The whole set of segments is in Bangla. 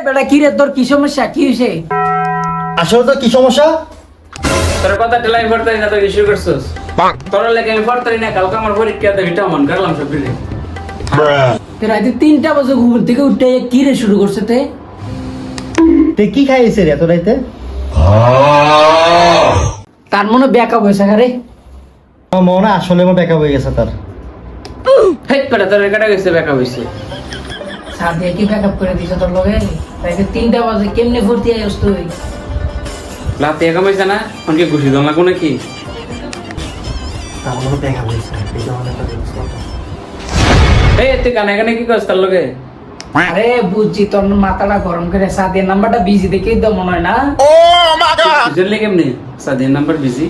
বেটা কি রে, তোর কি সমস্যা? কি হয়েছে? আসলে তো কি সমস্যা? তোর কথা টেলাই পড়তারি না, তো ইস্যু করছিস। তোর লাগে আমি পড়তারি না, কালকে আমার পরীক্ষা দেবে, এটা মন করলাম সব দিনে। রাতে 3টা বাজে ঘুম থেকে উঠে কি রে শুরু করছে তে? তুই কি খাইছিস রে এত রাইতে? তার মনে ব্যাকআপ হয়েছে রে। আমার মনে আসলে আমার ব্যাকআপ হয়ে গেছে তার। হেই বেটা, তোর রেকর্ডে গেছে ব্যাকআপ হইছে। সাদিয়া কি ব্যাকআপ করে দিছ তোর লগে? রাতে 3টা বাজে কেমনে ভর্তি আইস তুই? লাতে কামাইছে না, অনকে খুশি দম লাগো নাকি? আমার মনে ব্যাকআপ হয়েছে। এই তুই কানে কানে কি করছ তার লগে? আরে বুঝছি, তোর মাথাটা গরম করে সাদিয়ার নাম্বারটা বিজি দেখেই তো মনে হয় না। বুঝলি কেমনে সাদিয়ার নাম্বার বিজি?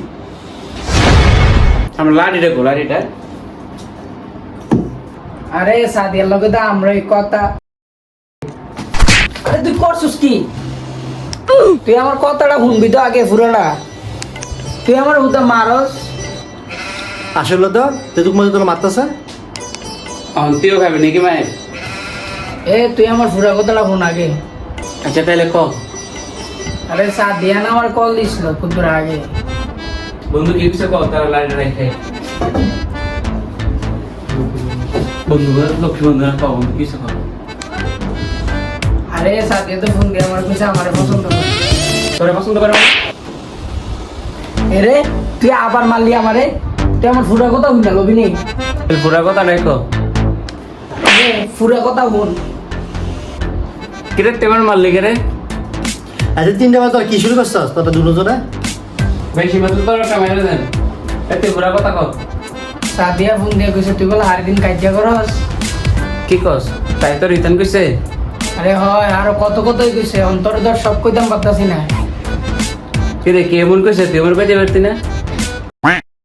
আমরা লাড়িটা গো, লাড়িটা। আরে সাদিয়ার লগে তো আমরা এই কথা। আরে তুই করছিস কি? তুই আমার কথাটা শুনবি তো আগে পুরোটা। তুই আমার হুদা মারস। আসলে তো তুই মধ্যে তোর মারতেছে। তুইও খাবি নাকি মায়ের? তুই আমার পুরা কথাটা শুন আগে। আচ্ছা তাহলে ক। আরে সাদিয়া না আমার কল দিছিল কুতুর আগে। বন্ধু কি কিছু কর, তারা লাড়িটা রেখে। বন্ধু লক্ষ্মী বন্ধু না পাবো, কিছু কর। আরে সাদিয়া তো ফোন দিয়ে আমার কইছে আমারে পছন্দ করে। তোরে পছন্দ করে না? এরে তুই আবার মারলি আমারে। তুই আমার পুরা কথা শুন না লবি নেই। পুরা কথা রেখো। পুরা কথা শুন। কিরে তেমন মারলি কে রে? আচ্ছা 3টা বাজে তোর কি শুরু করছস? তোর দুজনে বেশি মাত্র তোর একটা মেরে দেন। এতে পুরা কথা কর। সাদিয়া ফোন দিয়ে কইছে তুই বলে আর দিন কাজিয়া করস। কি কস? তাই তো রিটার্ন কইছে। আরে হয় আরো কত কতই কইছে, অন্তরে ধর সব কইতাম পারতাছি না। কিরে কে এমন কইছে? তুই আমার কাছে পারতি না?